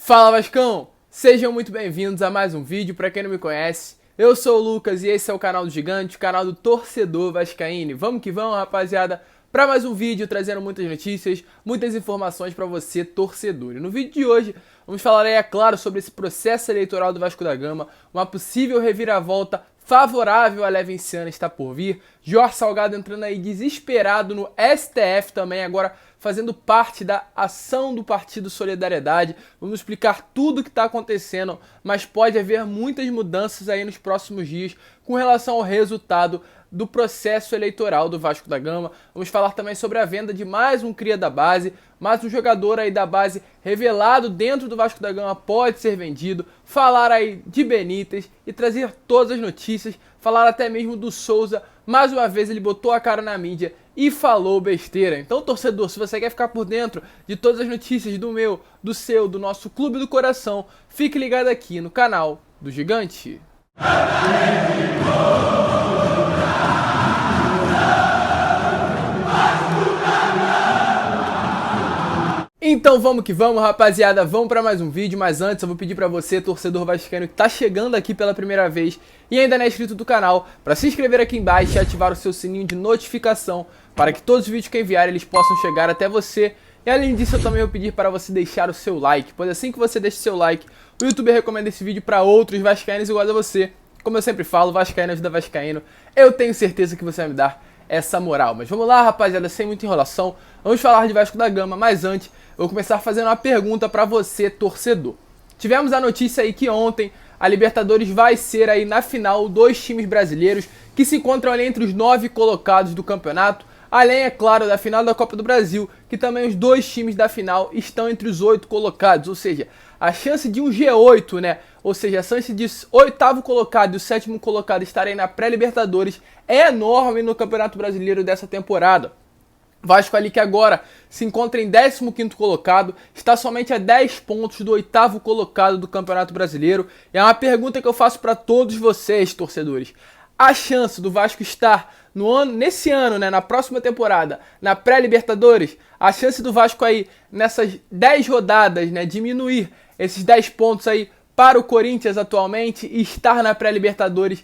Fala Vascão! Sejam muito bem-vindos a mais um vídeo. Para quem não me conhece, eu sou o Lucas e esse é o canal do Gigante, o canal do torcedor vascaíno. Vamos que vamos, rapaziada, para mais um vídeo trazendo muitas notícias, muitas informações para você, torcedor. E no vídeo de hoje vamos falar aí, é claro, sobre esse processo eleitoral do Vasco da Gama, uma possível reviravolta favorável à Levenciana está por vir. Jorge Salgado entrando aí desesperado no STF também, agora fazendo parte da ação do Partido Solidariedade. Vamos explicar tudo o que está acontecendo, mas pode haver muitas mudanças aí nos próximos dias com relação ao resultado do processo eleitoral do Vasco da Gama. Vamos falar também sobre a venda de mais um cria da base, mais um jogador aí da base revelado dentro do Vasco da Gama pode ser vendido, falar aí de Benítez e trazer todas as notícias, falar até mesmo do Souza. Mais uma vez ele botou a cara na mídia e falou besteira. Então, torcedor, se você quer ficar por dentro de todas as notícias do meu, do seu, do nosso clube do coração, fique ligado aqui no canal do Gigante. Então vamos que vamos, rapaziada, vamos para mais um vídeo, mas antes eu vou pedir para você, torcedor vascaíno que tá chegando aqui pela primeira vez e ainda não é inscrito do canal, para se inscrever aqui embaixo e ativar o seu sininho de notificação para que todos os vídeos que eu enviar eles possam chegar até você. E além disso eu também vou pedir para você deixar o seu like, pois assim que você deixa o seu like, o YouTube recomenda esse vídeo para outros vascaínos iguais a você. Como eu sempre falo, vascaíno ajuda vascaíno, eu tenho certeza que você vai me dar essa moral. Mas vamos lá, rapaziada, sem muita enrolação, vamos falar de Vasco da Gama, mas antes eu vou começar fazendo uma pergunta para você, torcedor. Tivemos a notícia aí que ontem a Libertadores vai ser aí na final dois times brasileiros que se encontram ali entre os 9 colocados do campeonato, além, é claro, da final da Copa do Brasil, que também os dois times da final estão entre os 8 colocados, ou seja, a chance de um G8, né, ou seja, a chance de 8º colocado e o 7º colocado estarem na pré-Libertadores é enorme no Campeonato Brasileiro dessa temporada. Vasco ali que agora se encontra em 15º colocado, está somente a 10 pontos do 8º colocado do Campeonato Brasileiro. E é uma pergunta que eu faço para todos vocês, torcedores. A chance do Vasco estar nesse ano, né, na próxima temporada, na pré-Libertadores, a chance do Vasco aí nessas 10 rodadas, né, diminuir esses 10 pontos aí para o Corinthians atualmente e estar na pré-Libertadores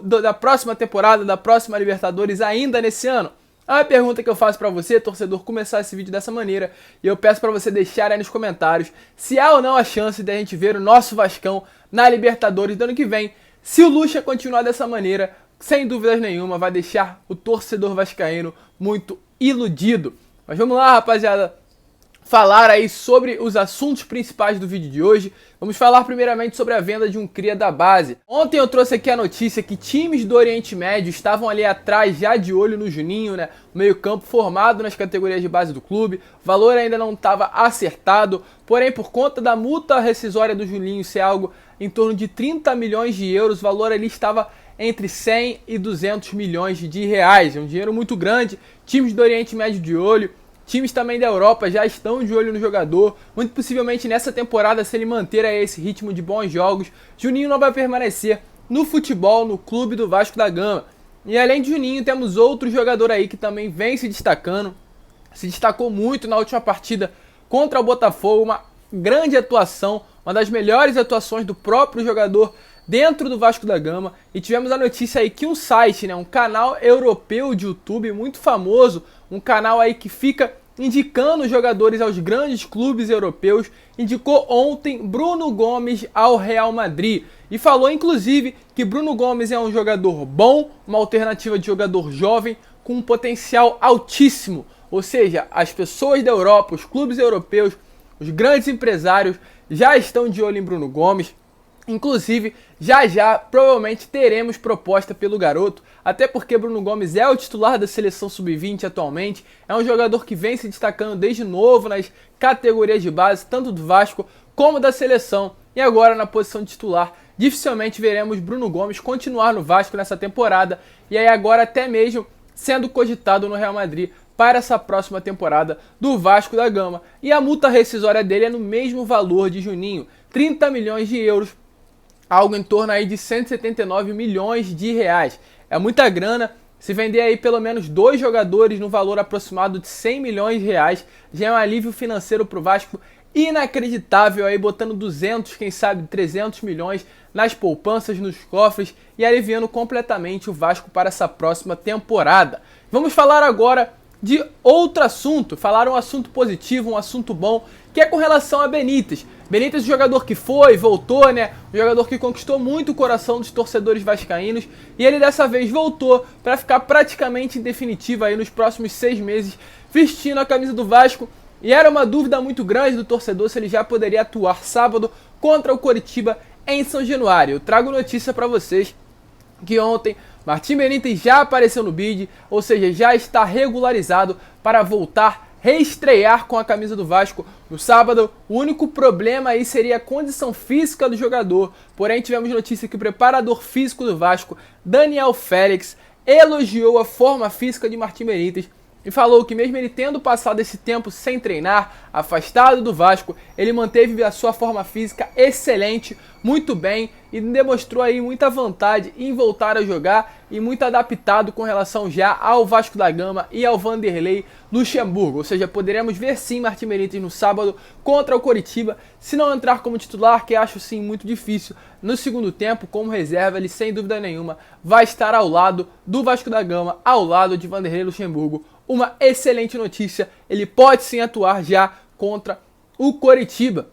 da próxima temporada, da próxima Libertadores ainda nesse ano? É uma pergunta que eu faço pra você, torcedor, começar esse vídeo dessa maneira. E eu peço pra você deixar aí nos comentários se há ou não a chance de a gente ver o nosso Vascão na Libertadores do ano que vem. Se o Lucha continuar dessa maneira, sem dúvidas nenhuma, vai deixar o torcedor vascaíno muito iludido. Mas vamos lá, rapaziada, falar aí sobre os assuntos principais do vídeo de hoje. Vamos falar primeiramente sobre a venda de um cria da base. Ontem eu trouxe aqui a notícia que times do Oriente Médio estavam ali atrás, já de olho no Juninho, né? O meio-campo formado nas categorias de base do clube. O valor ainda não estava acertado, porém por conta da multa rescisória do Juninho ser algo em torno de 30 milhões de euros, o valor ali estava entre 100 e 200 milhões de reais. É um dinheiro muito grande, times do Oriente Médio de olho. Times também da Europa já estão de olho no jogador, muito possivelmente nessa temporada, se ele manter aí esse ritmo de bons jogos, Juninho não vai permanecer no futebol, no clube do Vasco da Gama. E além de Juninho, temos outro jogador aí que também vem se destacando, se destacou muito na última partida contra o Botafogo, uma grande atuação, uma das melhores atuações do próprio jogador dentro do Vasco da Gama. E tivemos a notícia aí que um site, né, um canal europeu de YouTube muito famoso, um canal aí que fica indicando os jogadores aos grandes clubes europeus, indicou ontem Bruno Gomes ao Real Madrid. E falou inclusive que Bruno Gomes é um jogador bom, uma alternativa de jogador jovem com um potencial altíssimo. Ou seja, as pessoas da Europa, os clubes europeus, os grandes empresários já estão de olho em Bruno Gomes. Inclusive, já provavelmente teremos proposta pelo garoto, até porque Bruno Gomes é o titular da seleção sub-20 atualmente, é um jogador que vem se destacando desde novo nas categorias de base, tanto do Vasco como da seleção, e agora na posição de titular. Dificilmente veremos Bruno Gomes continuar no Vasco nessa temporada, e aí agora até mesmo sendo cogitado no Real Madrid para essa próxima temporada do Vasco da Gama. E a multa rescisória dele é no mesmo valor de Juninho, 30 milhões de euros, algo em torno aí de 179 milhões de reais. É muita grana. Se vender aí pelo menos 2 jogadores no valor aproximado de 100 milhões de reais, já é um alívio financeiro para o Vasco inacreditável aí, botando 200, quem sabe 300 milhões nas poupanças, nos cofres e aliviando completamente o Vasco para essa próxima temporada. Vamos falar agora de outro assunto, falar um assunto positivo, um assunto bom, que é com relação a Benítez. Benítez, um jogador que foi, voltou, né? Um jogador que conquistou muito o coração dos torcedores vascaínos e ele dessa vez voltou para ficar praticamente em definitiva aí nos próximos 6 meses vestindo a camisa do Vasco. E era uma dúvida muito grande do torcedor se ele já poderia atuar sábado contra o Coritiba em São Januário. Eu trago notícia para vocês que ontem Martim Benítez já apareceu no bid, ou seja, já está regularizado para voltar, reestrear com a camisa do Vasco no sábado. O único problema aí seria a condição física do jogador, porém tivemos notícia que o preparador físico do Vasco, Daniel Félix, elogiou a forma física de Martim Benítez e falou que mesmo ele tendo passado esse tempo sem treinar, afastado do Vasco, ele manteve a sua forma física excelente, muito bem, e demonstrou aí muita vontade em voltar a jogar e muito adaptado com relação já ao Vasco da Gama e ao Vanderlei Luxemburgo. Ou seja, poderemos ver sim Martim Benítez no sábado contra o Coritiba, se não entrar como titular, que acho sim muito difícil. No segundo tempo, como reserva, ele sem dúvida nenhuma vai estar ao lado do Vasco da Gama, ao lado de Vanderlei Luxemburgo. Uma excelente notícia, ele pode sim atuar já contra o Coritiba.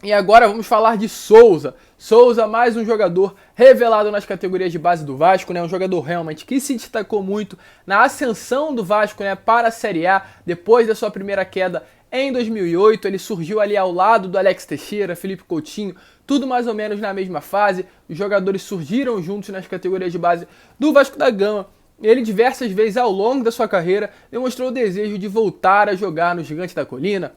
E agora vamos falar de Souza. Souza, mais um jogador revelado nas categorias de base do Vasco, né? Um jogador realmente que se destacou muito na ascensão do Vasco, né, para a Série A, depois da sua primeira queda em 2008. Ele surgiu ali ao lado do Alex Teixeira, Felipe Coutinho, tudo mais ou menos na mesma fase. Os jogadores surgiram juntos nas categorias de base do Vasco da Gama. Ele diversas vezes ao longo da sua carreira demonstrou o desejo de voltar a jogar no Gigante da Colina.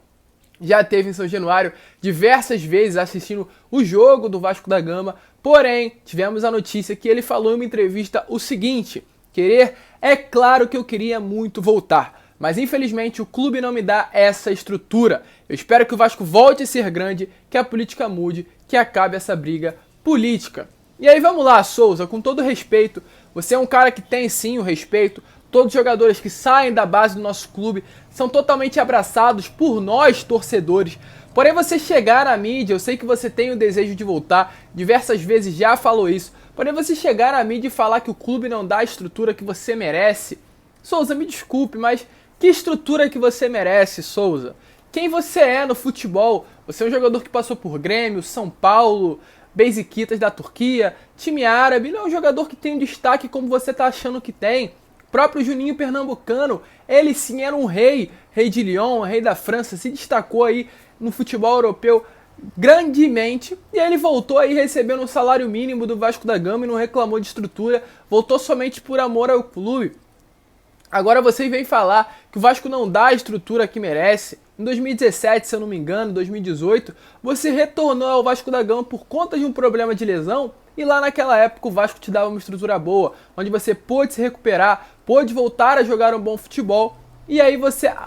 Já esteve em São Januário diversas vezes assistindo o jogo do Vasco da Gama, porém tivemos a notícia que ele falou em uma entrevista o seguinte: é claro que eu queria muito voltar, mas infelizmente o clube não me dá essa estrutura. Eu espero que o Vasco volte a ser grande, que a política mude, que acabe essa briga política. E aí vamos lá, Souza, com todo respeito, você é um cara que tem sim o respeito. Todos os jogadores que saem da base do nosso clube são totalmente abraçados por nós, torcedores. Porém, você chegar na mídia, eu sei que você tem o desejo de voltar, diversas vezes já falou isso. Porém, você chegar na mídia e falar que o clube não dá a estrutura que você merece. Souza, me desculpe, mas que estrutura que você merece, Souza? Quem você é no futebol? Você é um jogador que passou por Grêmio, São Paulo, Besiktas da Turquia, time árabe. Não é um jogador que tem um destaque como você está achando que tem. Próprio Juninho Pernambucano, ele sim era um rei de Lyon, rei da França, se destacou aí no futebol europeu grandemente, e aí ele voltou aí recebendo um salário mínimo do Vasco da Gama e não reclamou de estrutura, voltou somente por amor ao clube. Agora vocês vêm falar que o Vasco não dá a estrutura que merece. Em 2017, se eu não me engano, 2018, você retornou ao Vasco da Gama por conta de um problema de lesão. E lá naquela época o Vasco te dava uma estrutura boa, onde você pôde se recuperar, pôde voltar a jogar um bom futebol. E aí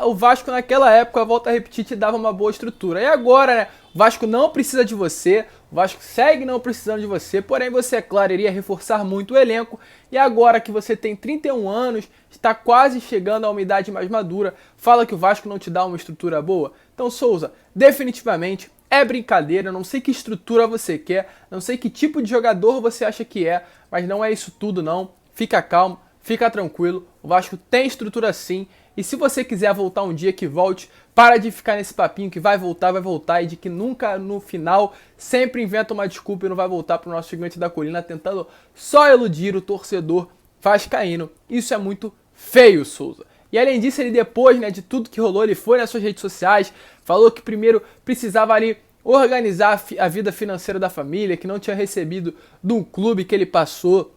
o Vasco naquela época, volta a repetir, te dava uma boa estrutura. E agora, né, o Vasco não precisa de você, o Vasco segue não precisando de você, porém você, é claro, iria reforçar muito o elenco. E agora que você tem 31 anos, está quase chegando à uma idade mais madura, fala que o Vasco não te dá uma estrutura boa. Então, Souza, definitivamente é brincadeira, não sei que estrutura você quer, não sei que tipo de jogador você acha que é, mas não é isso tudo não. Fica calmo, fica tranquilo, o Vasco tem estrutura sim, e se você quiser voltar um dia, que volte. Para de ficar nesse papinho que vai voltar, e de que nunca no final sempre inventa uma desculpa e não vai voltar pro nosso Gigante da Colina, tentando só iludir o torcedor vascaíno. Isso é muito feio, Souza. E além disso, ele depois, né, de tudo que rolou, ele foi nas suas redes sociais, falou que primeiro precisava ali organizar a vida financeira da família, que não tinha recebido de um clube que ele passou.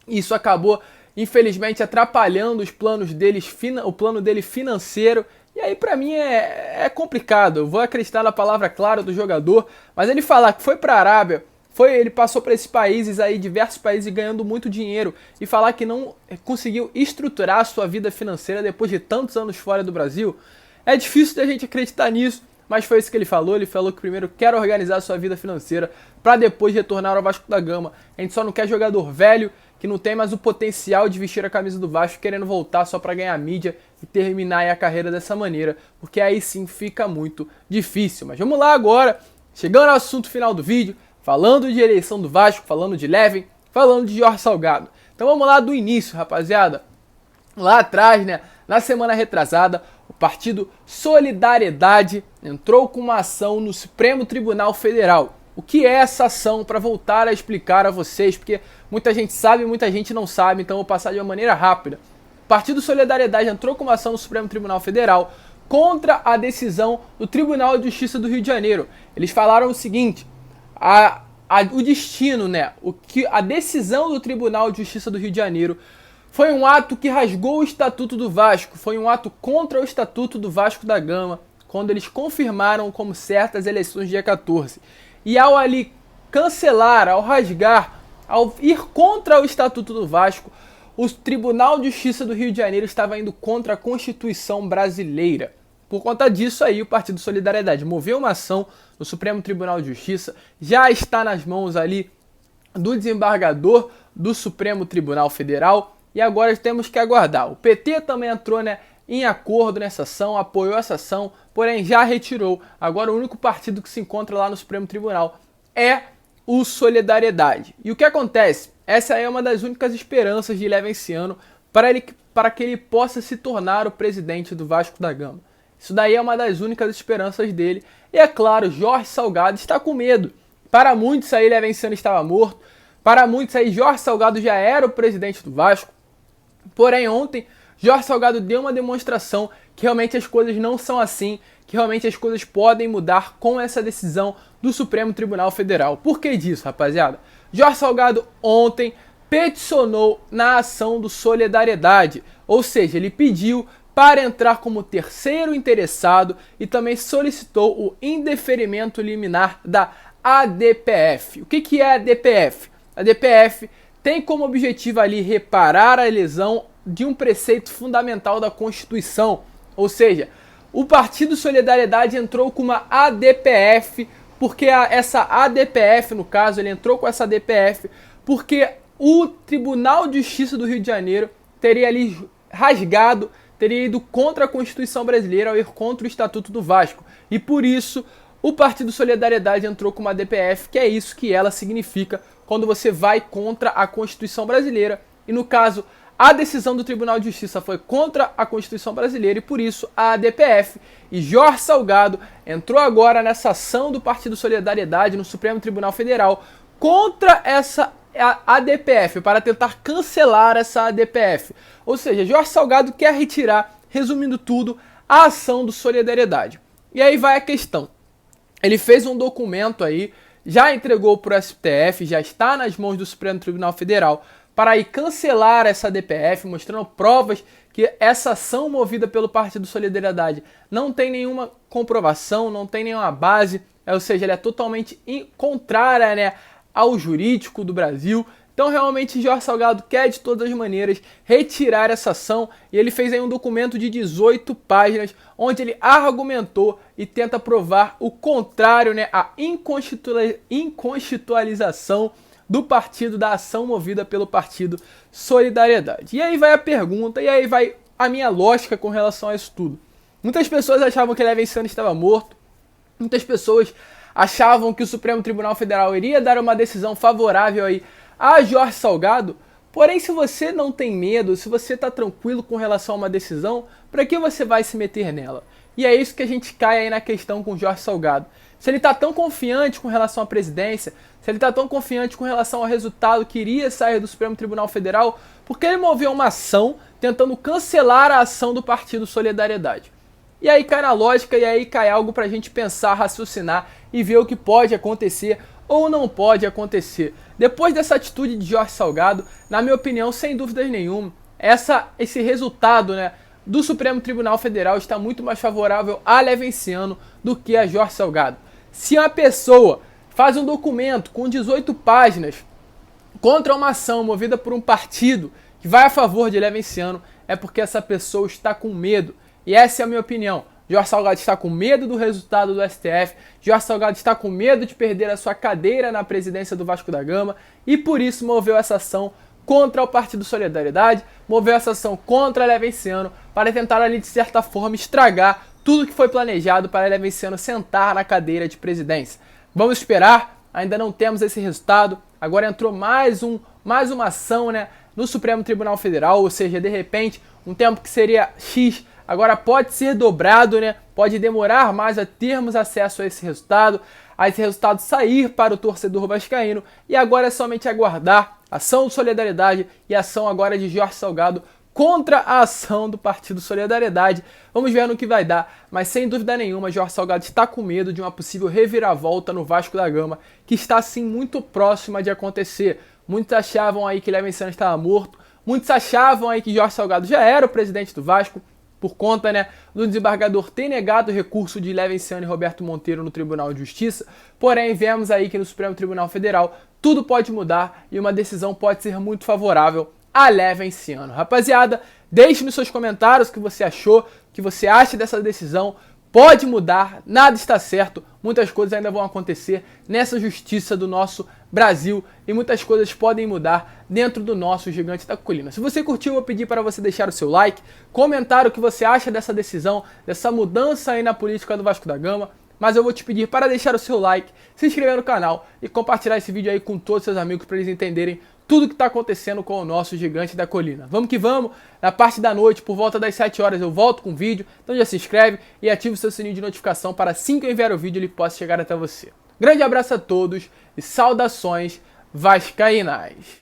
Isso acabou, infelizmente, atrapalhando os planos deles, o plano dele financeiro. E aí pra mim é complicado. Eu vou acreditar na palavra clara do jogador, mas ele falar que foi pra Arábia, ele passou para esses países aí, diversos países, ganhando muito dinheiro, e falar que não conseguiu estruturar a sua vida financeira depois de tantos anos fora do Brasil, é difícil da gente acreditar nisso, mas foi isso que ele falou. Ele falou que primeiro quer organizar a sua vida financeira para depois retornar ao Vasco da Gama. A gente só não quer jogador velho que não tem mais o potencial de vestir a camisa do Vasco, querendo voltar só para ganhar mídia e terminar aí a carreira dessa maneira, porque aí sim fica muito difícil. Mas vamos lá agora, chegando ao assunto final do vídeo, falando de eleição do Vasco, falando de Leven, falando de Jorge Salgado. Então vamos lá do início, rapaziada. Lá atrás, né, na semana retrasada, o partido Solidariedade entrou com uma ação no Supremo Tribunal Federal. O que é essa ação, para voltar a explicar a vocês, porque muita gente sabe e muita gente não sabe, então eu vou passar de uma maneira rápida. O partido Solidariedade entrou com uma ação no Supremo Tribunal Federal contra a decisão do Tribunal de Justiça do Rio de Janeiro. Eles falaram o seguinte: o destino, né, a decisão do Tribunal de Justiça do Rio de Janeiro foi um ato que rasgou o Estatuto do Vasco, foi um ato contra o Estatuto do Vasco da Gama, quando eles confirmaram como certas eleições dia 14. E ao ali cancelar, ao rasgar, ao ir contra o Estatuto do Vasco, o Tribunal de Justiça do Rio de Janeiro estava indo contra a Constituição brasileira. Por conta disso aí, o Partido Solidariedade moveu uma ação no Supremo Tribunal de Justiça, já está nas mãos ali do desembargador do Supremo Tribunal Federal, e agora temos que aguardar. O PT também entrou, né, em acordo nessa ação, apoiou essa ação, porém já retirou. Agora o único partido que se encontra lá no Supremo Tribunal é o Solidariedade. E o que acontece? Essa é uma das únicas esperanças de Leven esse ano para que ele possa se tornar o presidente do Vasco da Gama. Isso daí é uma das únicas esperanças dele. E é claro, Jorge Salgado está com medo. Para muitos aí, Leven esse ano estava morto. Para muitos aí, Jorge Salgado já era o presidente do Vasco. Porém, ontem, Jorge Salgado deu uma demonstração que realmente as coisas não são assim, que realmente as coisas podem mudar com essa decisão do Supremo Tribunal Federal. Por que disso, rapaziada? Jorge Salgado ontem peticionou na ação do Solidariedade, ou seja, ele pediu para entrar como terceiro interessado e também solicitou o indeferimento liminar da ADPF. O que é a ADPF? A ADPF tem como objetivo ali reparar a lesão de um preceito fundamental da Constituição. Ou seja, o Partido Solidariedade entrou com uma ADPF, porque essa ADPF, no caso, ele entrou com essa ADPF porque o Tribunal de Justiça do Rio de Janeiro teria ali rasgado, teria ido contra a Constituição brasileira ao ir contra o Estatuto do Vasco. E por isso, o Partido Solidariedade entrou com uma ADPF, que é isso que ela significa quando você vai contra a Constituição brasileira. E no caso, a decisão do Tribunal de Justiça foi contra a Constituição brasileira e por isso a ADPF e Jorge Salgado entrou agora nessa ação do Partido Solidariedade no Supremo Tribunal Federal contra essa ADPF, para tentar cancelar essa ADPF. Ou seja, Jorge Salgado quer retirar, resumindo tudo, a ação do Solidariedade. E aí vai a questão. Ele fez um documento aí, já entregou para o STF, já está nas mãos do Supremo Tribunal Federal, para aí cancelar essa ADPF, mostrando provas que essa ação movida pelo Partido Solidariedade não tem nenhuma comprovação, não tem nenhuma base, ou seja, ela é totalmente contrária, né, ao jurídico do Brasil. Então realmente Jorge Salgado quer de todas as maneiras retirar essa ação e ele fez aí um documento de 18 páginas onde ele argumentou e tenta provar o contrário, né, a inconstitucionalização do partido, da ação movida pelo Partido Solidariedade. E aí vai a pergunta, e aí vai a minha lógica com relação a isso tudo. Muitas pessoas achavam que Leven esse ano estava morto, muitas pessoas achavam que o Supremo Tribunal Federal iria dar uma decisão favorável aí a Jorge Salgado. Porém, se você não tem medo, se você está tranquilo com relação a uma decisão, para que você vai se meter nela? E é isso que a gente cai aí na questão com Jorge Salgado. Se ele está tão confiante com relação à presidência, se ele está tão confiante com relação ao resultado que iria sair do Supremo Tribunal Federal, por que ele moveu uma ação tentando cancelar a ação do Partido Solidariedade? E aí cai na lógica, e aí cai algo para a gente pensar, raciocinar e ver o que pode acontecer ou não pode acontecer. Depois dessa atitude de Jorge Salgado, na minha opinião, sem dúvidas nenhuma, esse resultado, né, do Supremo Tribunal Federal está muito mais favorável a Leven esse ano do que a Jorge Salgado. Se uma pessoa faz um documento com 18 páginas contra uma ação movida por um partido que vai a favor de Leven esse ano, é porque essa pessoa está com medo. E essa é a minha opinião. Jorge Salgado está com medo do resultado do STF, Jorge Salgado está com medo de perder a sua cadeira na presidência do Vasco da Gama e por isso moveu essa ação contra o Partido Solidariedade, moveu essa ação contra a Levenciano para tentar ali de certa forma estragar tudo que foi planejado para a Levenciano sentar na cadeira de presidência. Vamos esperar, ainda não temos esse resultado, agora entrou mais uma ação, né, no Supremo Tribunal Federal, ou seja, de repente, um tempo que seria X, agora pode ser dobrado, né, pode demorar mais a termos acesso a esse resultado sair para o torcedor vascaíno, e agora é somente aguardar ação de Solidariedade e ação agora de Jorge Salgado contra a ação do Partido Solidariedade. Vamos ver no que vai dar, mas sem dúvida nenhuma Jorge Salgado está com medo de uma possível reviravolta no Vasco da Gama, que está sim muito próxima de acontecer. Muitos achavam aí que Levenciano estava morto, muitos achavam aí que Jorge Salgado já era o presidente do Vasco, por conta, né, do desembargador ter negado o recurso de Levenciano e Roberto Monteiro no Tribunal de Justiça. Porém, vemos aí que no Supremo Tribunal Federal tudo pode mudar e uma decisão pode ser muito favorável a Levenciano. Rapaziada, deixe nos seus comentários o que você achou, o que você acha dessa decisão. Pode mudar, nada está certo, muitas coisas ainda vão acontecer nessa justiça do nosso Brasil e muitas coisas podem mudar dentro do nosso Gigante da Colina. Se você curtiu, eu vou pedir para você deixar o seu like, comentar o que você acha dessa decisão, dessa mudança aí na política do Vasco da Gama, mas eu vou te pedir para deixar o seu like, se inscrever no canal e compartilhar esse vídeo aí com todos os seus amigos para eles entenderem tudo que está acontecendo com o nosso Gigante da Colina. Vamos que vamos, na parte da noite, por volta das 7 horas eu volto com o vídeo, então já se inscreve e ativa o seu sininho de notificação para assim que eu enviar o vídeo ele possa chegar até você. Grande abraço a todos e saudações vascaínas!